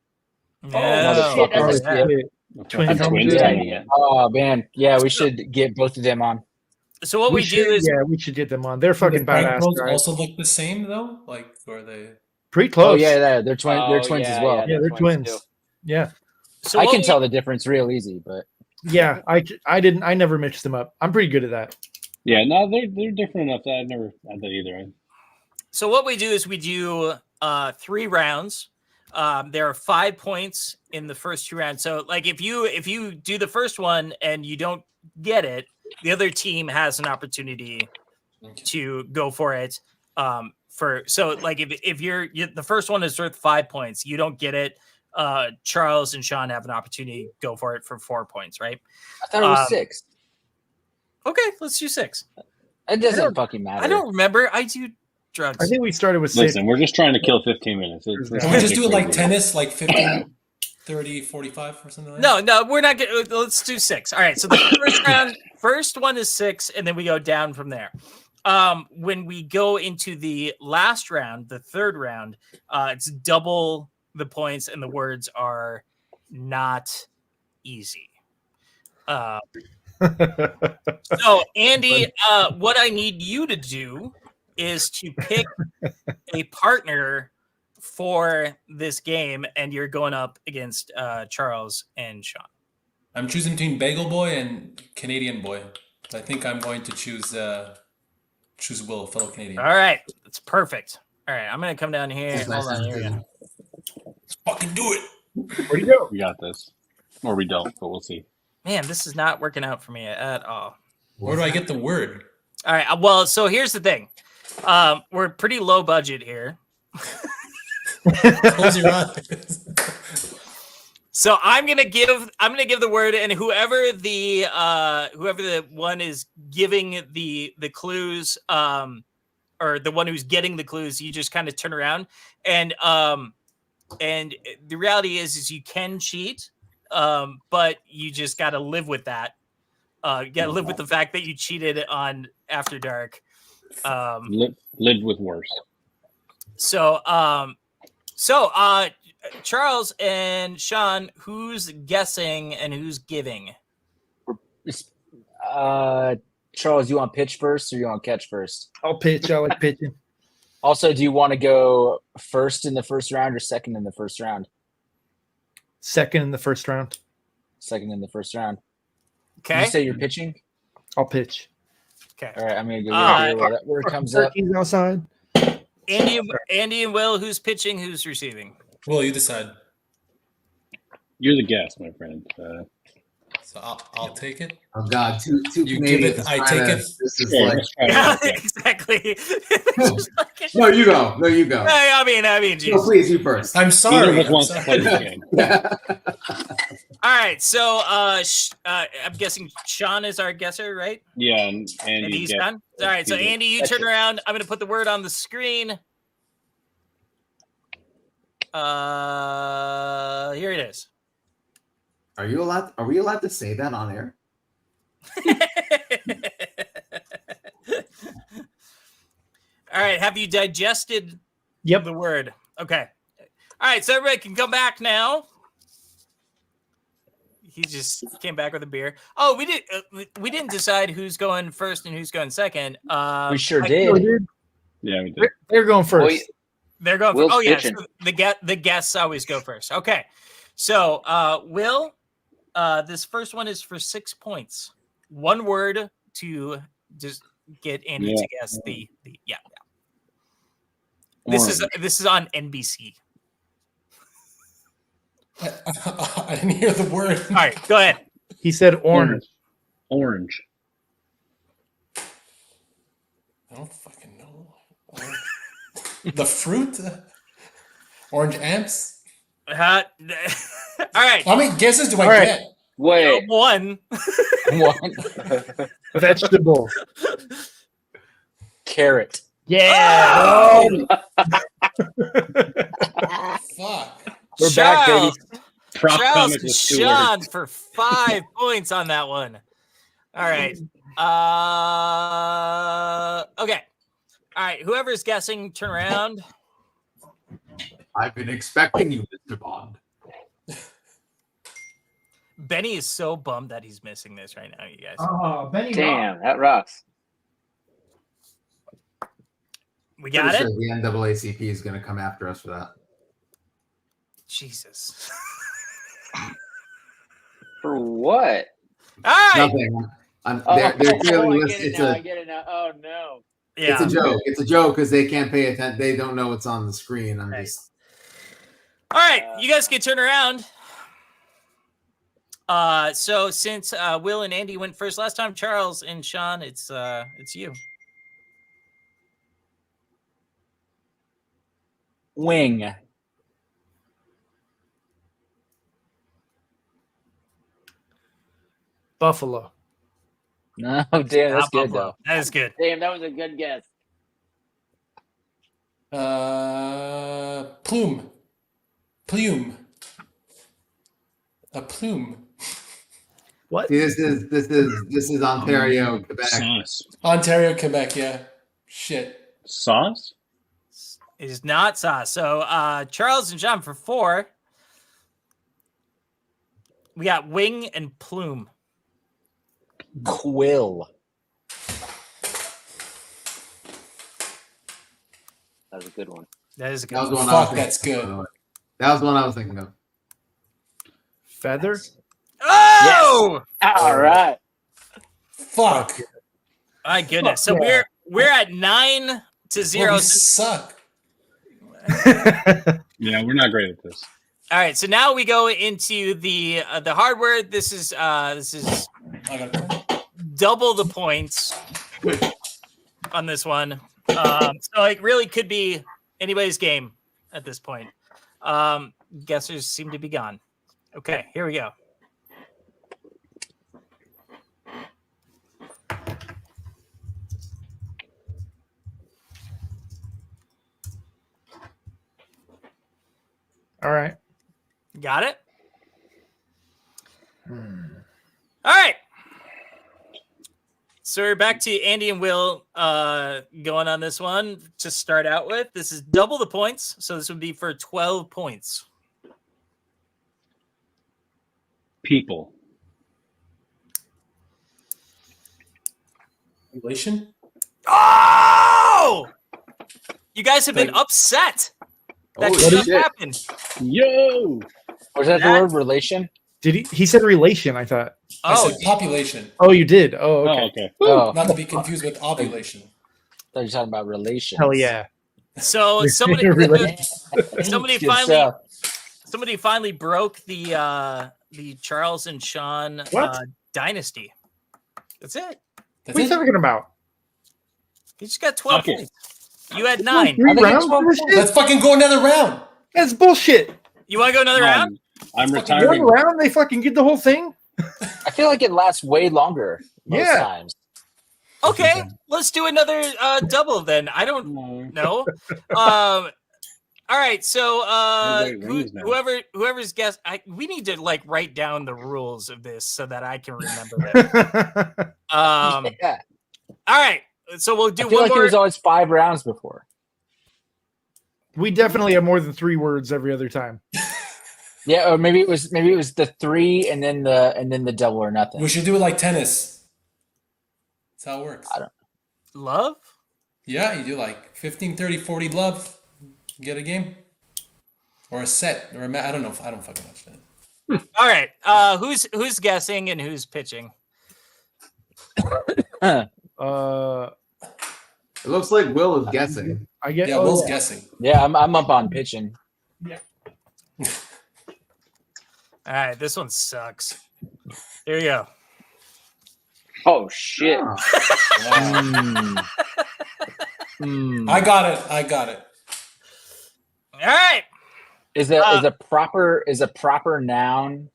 No. motherfucker. Oh, That's shit. The Twins. fucking That's a twins good on idea. it. Oh man, yeah, we should get both of them on. So what we do should, is we should get them on. They're Do fucking the Frank badass. Bros Guys. also look the same though? Like, or are they? Pretty close. Oh yeah, they're twins. They're Oh, twins yeah, as well. Yeah, they're twins. too. Yeah, so I what can we- tell the difference real easy, but yeah. I never mixed them up. I'm pretty good at that. Yeah, no, they're different enough that I've never had that either. So what we do is we do 3 rounds. There are 5 points in the first 2 rounds. So like if you do the first one and you don't get it, the other team has an opportunity to go for it. So like if you're the first one is worth 5 points, you don't get it. Charles and Sean have an opportunity to go for it for 4 points, right? I thought it was 6. Okay, let's do 6. It doesn't fucking matter. I don't remember. I do drugs. I think we started with 6. Listen, we're just trying to kill 15 minutes. Can we just do it like tennis, like 15, 30, 45 or something like that? No, we're not going to. Let's do 6. All right. So the first one is 6, and then we go down from there. When we go into the last round, the third round, it's double the points, and the words are not easy. So, Andy, what I need you to do is to pick a partner for this game, and you're going up against Charles and Sean. I'm choosing between Bagel Boy and Canadian Boy. I think I'm going to choose choose Will, fellow Canadian. All right, that's perfect. All right, I'm gonna come down here. That's Hold on nice. here. Fucking do it. Where'd you go? We got this. Or we don't, but we'll see. Man, this is not working out for me at all. Where do I get the word? All right, well, so here's the thing. We're pretty low budget here. Close your eyes. So I'm gonna give the word, and whoever the one is giving the clues, or the one who's getting the clues, you just kind of turn around, and the reality is you can cheat, but you just got to live with that. You got to live with the fact that you cheated on After Dark. Lived with worse. So Charles and Sean, who's guessing and who's giving? Charles, you want pitch first or you want catch first? I'll pitch. I like pitching. Also, do you want to go first in the first round or second in the first round? Second in the first round. Second in the first round. Did Okay. you say you're pitching? I'll pitch. Okay. All right, I'm gonna go where it comes up. Turkey's outside. Andy and Will, who's pitching? Who's receiving? Will, you decide. You're the guest, my friend. So I'll take it. Oh God, two You Canadians. give it, I trying take to- it. This is Yeah, like, let's try Yeah, that. exactly. It's just like a- no, you go. No, you go. I mean, No, geez. please, you first. I'm Neither sorry. of us I'm wants to sorry. play this game. All right, so I'm guessing Sean is our guesser, right? Yeah, and And he's get- done. All right, so he's- Andy, you turn around. I'm going to put the word on the screen. Here it is. Are we allowed to say that on air? All right, have you digested Yep. the word? Okay. All right, so everybody can come back now. He just came back with a beer. Oh, we didn't decide who's going first and who's going second. We sure I- did. Yeah, we did. They're going first. Well, They're going. Will's Oh yes, pitching. the guests always go first. Okay, so Will, this first one is for 6 points. One word to just get Andy Yeah. to guess the yeah. This is on NBC. I didn't hear the word. All right, go ahead. He said orange. Orange. I don't fucking know. The fruit? Orange ants? All right, How many guesses do I All right. get? Wait. one. One Vegetable. carrot. Yeah. Oh! Fuck. We're back, baby. Prop Charles comic and with 2 Sean words. for 5 points on that one. All right. Okay. All right. Whoever's guessing, turn around. I've been expecting you, Mr. Bond. Benny is so bummed that he's missing this right now, you guys. Oh, Benny. Damn, that rocks. We got Pretty it? sure the NAACP is going to come after us for that. Jesus. For what? All right. Nothing. They're clearly I listed. get it now. I get it now. Oh no. Yeah. It's a joke. It's a joke because they can't pay attention. They don't know what's on the screen. I'm Right. just. All right. You guys can turn around. So since Will and Andy went first last time, Charles and Sean, it's you. Wing. Buffalo. No, damn, that's Ah, good Buffalo. though. That is good. Damn, that was a good guess. Plume. Plume. A plume. What? See, this is Ontario, Quebec. Sauce. Ontario, Quebec, yeah. Shit. Sauce? It is not sauce. So Charles and Sean for 4. We got wing and plume. Quill. That was a good one. That is a good That was the one. one I was Fuck, thinking that's good. of. That was the one I was thinking of. Feather. Oh! All right. Fuck. My goodness. So Yeah. We're at 9-0. Well, we suck. Yeah, we're not great at this. All right, so now we go into the hardware. This is I got double the points on this one. So it really could be anybody's game at this point. Guessers seem to be gone. Okay, here we go. All right. Got it? All right. So we're back to Andy and Will going on this one to start out with. This is double the points, so this would be for 12 points. People. Relation? Oh! You guys have been upset. That Oh, should have shit. happened. Yo! Was that the That- word relation? Did he said relation, I thought. I Oh, said population, Oh, you did. Oh, Oh, okay. okay. Oh, not to be confused with ovulation. I thought you were talking about relation. Hell yeah. so somebody Relation. somebody Good finally stuff. somebody finally broke the Charles and Sean What? dynasty. That's it. That's What are you it. talking about? You just got 12 Okay. points. You had 9. 3 I think it's rounds for this shit? Let's fucking go another round. That's bullshit. You want to go another round? I'm One retiring. round, they fucking get the whole thing? I feel like it lasts way longer most Yeah. times. Okay, let's do another double then. I don't know. All right, so Everybody rings now. whoever's guessed, we need to like write down the rules of this so that I can remember them. Yeah. All right, so we'll do I feel one like more. it was always 5 rounds before. We definitely have more than 3 words every other time. Yeah, or maybe it was the 3 and then the double or nothing. We should do it like tennis. That's how it works. I don't- Love. Yeah, you do like 15, 30, 40 love. Get a game. Or a set. Or I don't know. I don't fucking watch that. All right, who's guessing and who's pitching? It looks like Will is guessing. I get. Yeah, oh, Will's yeah. guessing. Yeah, I'm up on pitching. All right, this one sucks. Here you go. Oh shit! Mm. Mm. I got it. All right. Is a proper noun?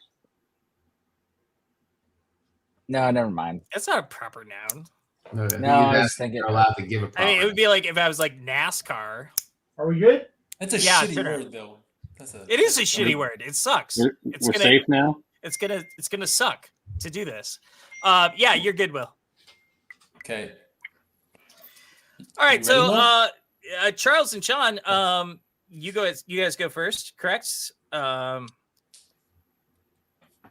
No, never mind. That's not a proper noun. No, I think No, I he's was asking if thinking- you're allowed to give a I mean, it proper. would be like if I was like NASCAR. Are we good? That's a Yeah, shitty sure. word, though. That's a. It is a shitty word. It sucks. We're, It's we're gonna safe now. it's gonna suck to do this. Yeah, you're good, Will. Okay. All right, You so ready, Charles and Sean, you guys go first, correct?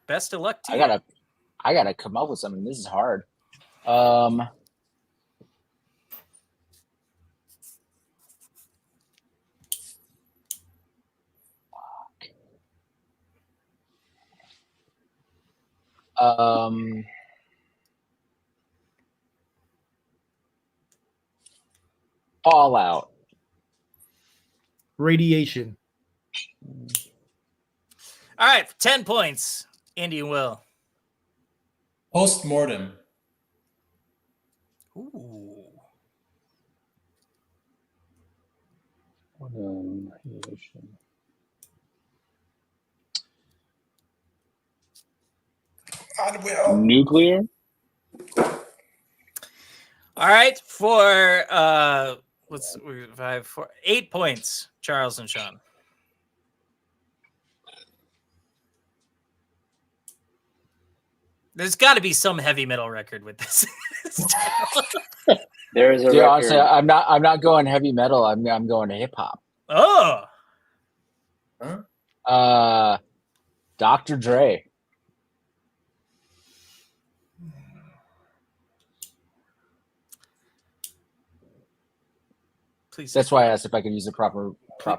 Best of luck to you. I gotta come up with something. This is hard. Fallout. Radiation. All right, 10 points. Andy and Will. Post mortem. Ooh. Nuclear. All right, for 8 points, Charles and Sean. There's got to be some heavy metal record with this. There is a Dude, record. honestly, I'm not going heavy metal. I'm going to hip hop. Oh, Dr. Dre. please. That's why I asked if I could use a proper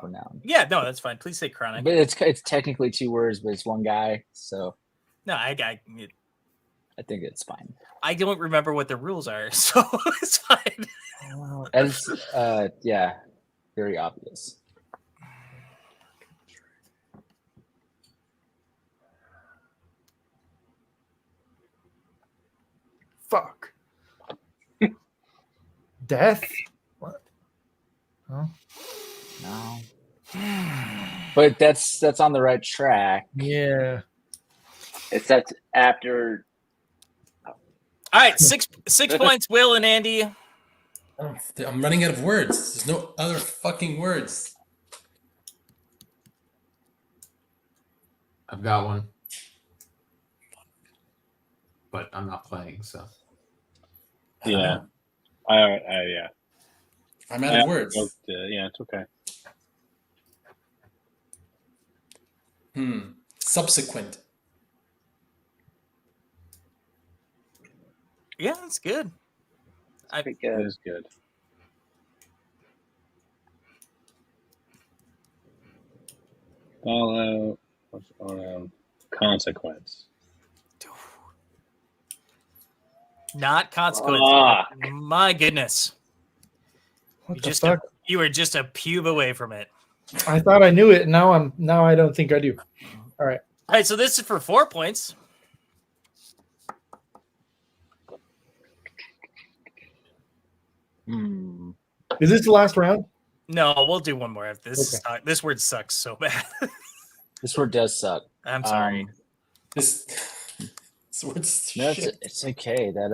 noun. Yeah, no, that's fine. Please say chronic. But it's technically 2 words, but it's one guy, so No, I think it's fine. I don't remember what the rules are, so it's fine. That's yeah, very obvious. Fuck. Death? What? Oh. No. But that's on the right track. Yeah. It's that's after. All right, six points, Will and Andy. I'm running out of words. There's no other fucking words. I've got one, but I'm not playing, so. Yeah. Yeah. I'm out of words. Yeah, it's okay. Subsequent. Yeah, that's good. I think It is good. Fallout. What's consequence? Not consequence. Fuck. My goodness. What You the just fuck? you were just a pube away from it. I thought I knew it. Now I don't think I do. All right. All right, so this is for 4 points. Is this the last round? No, we'll do one more after this. Okay. This word sucks so bad. This word does suck. I'm sorry. This word's No, shit. it's okay. That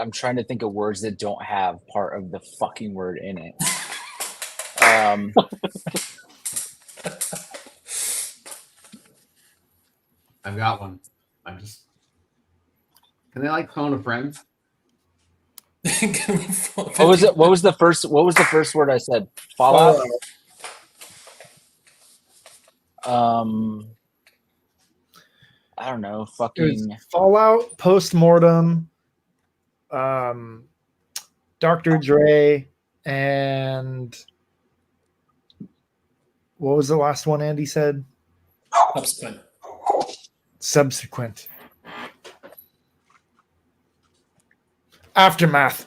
I'm trying to think of words that don't have part of the fucking word in it. I've got one. Can they like phone a friend? What was it? What was the first word I said? Fallout. I don't know. It was Fucking. Fallout, Postmortem, Dr. Dre, and what was the last one Andy said? Subsequent. Subsequent. Aftermath.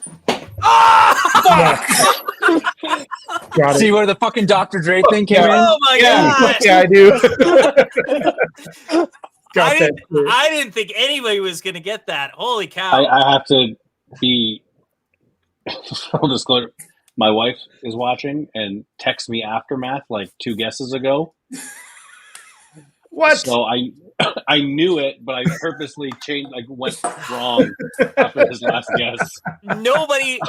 Got See it. where the fucking Dr. Dre thing came in? Oh my god! Yeah, I do. Got that. I didn't think anybody was gonna get that. Holy cow! I have to be full disclosure. My wife is watching and texted me Aftermath like 2 guesses ago. What? So I knew it, but I purposely went wrong after his last guess. Nobody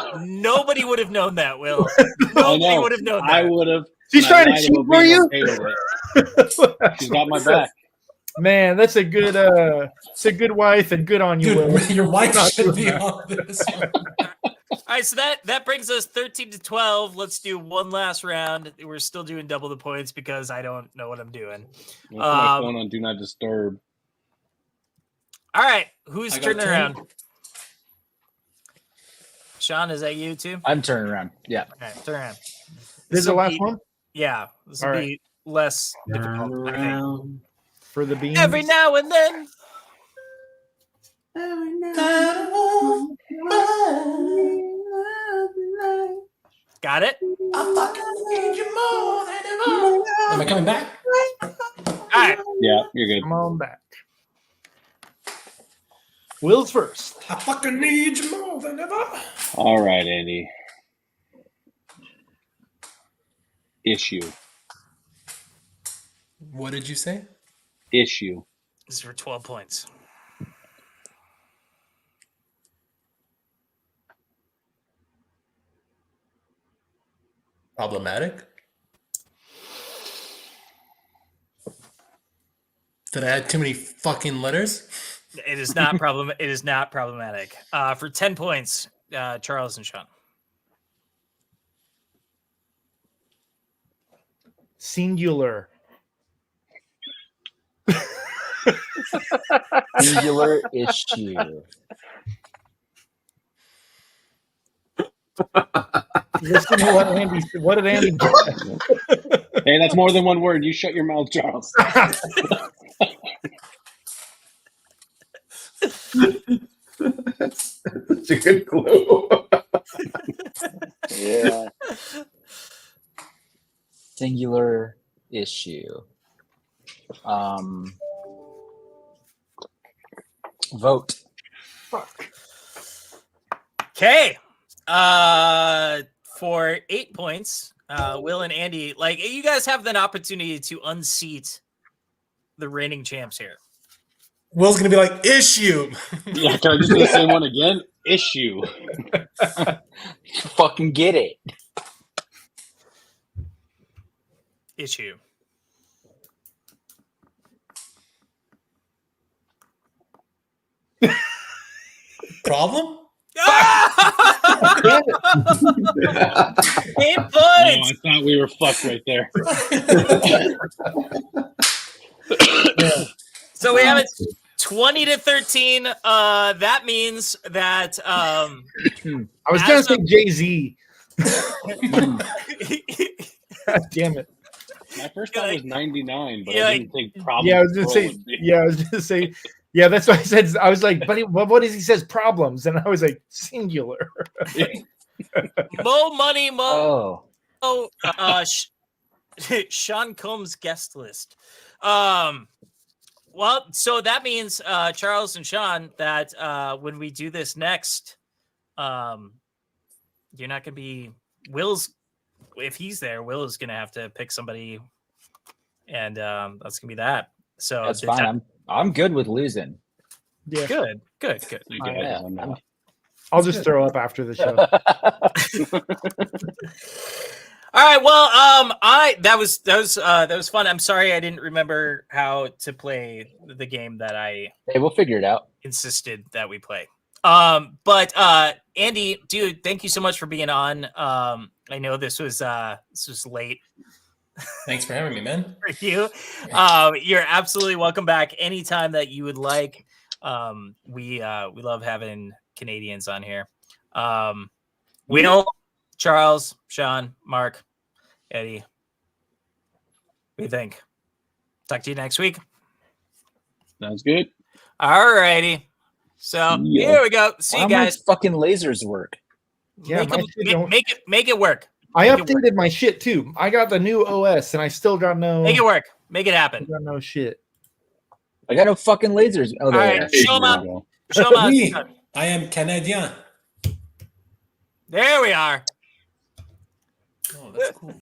would have known that. Will I nobody know. would have known that. I would have. She's trying to cheat for you? She's got my back. Man, that's a good wife and good on you, Will. Dude, your wife should be on this one. All right, so that brings us 13-12. Let's do one last round. We're still doing double the points because I don't know what I'm doing. What's my phone on Do Not Disturb? All right, who's I got a turning turn. around? Sean, is that you too? I'm turning around. Yeah. All right, turn around. This is the will last be- one Yeah, this will All be less difficult. I think. for the beans. Every now and then. Got it? Am I coming back? All right. Yeah, you're good. Come on back. Will's first. I fucking need you more than ever. All right, Andy. Issue. What did you say? Issue. This is for 12 points. Problematic? Did I add too many fucking letters? It is not problem. It is not problematic. For 10 points, Charles and Sean. Singular. Singular issue. Listen to what Andy said. What did Andy get? Hey, that's more than one word. You shut your mouth, Charles. That's a good clue. Yeah. Singular issue. Vote. Okay. For 8 points, Will and Andy, like you guys have an opportunity to unseat the reigning champs here. Will's gonna be like, issue. Yeah, can I just do the same one again? Issue. Fucking get it. Issue. Problem? 8 Oh, points. I thought we were fucked right there. So we have it 20-13. That means that I was gonna say Jay-Z. God damn it. My first thought was 99, but Yeah, I didn't think problem. Yeah, I was gonna say. would be. Yeah, I was gonna say. Yeah, that's what I said. I was like, but what is he says problems? And I was like, singular. Mo Money Mo. Oh, Sean Combs guest list. Well, so that means Charles and Sean that when we do this next, you're not gonna be Will's. If he's there, Will is gonna have to pick somebody, and that's gonna be that. So that's the fine. I'm good with losing. Yeah, good. You guys, yeah, I'm not- I'll just throw up after the show. All right. Well, that was fun. I'm sorry I didn't remember how to play the game that I Hey, we'll figure it out. insisted that we play. But Andy, dude, thank you so much for being on. I know this was late Thanks for having me, man. for you. You're absolutely welcome back anytime that you would like. We love having Canadians on here. Will, Charles, Sean, Mark, Eddie. What do you think? Talk to you next week. Sounds good. All righty. So Yeah. here we go. See How you my guys. fucking lasers work? Yeah, make, my 'em- shit make, don't- make it make it work. I Make it work. updated my shit too. I got the new OS, and I still got no. Make it work. Make it I happen. got no shit. I got no fucking lasers. Oh, All there. right, they are. show 'em There up. we go. Show 'em Oui, out. I am Canadien. There we are. Oh, that's cool.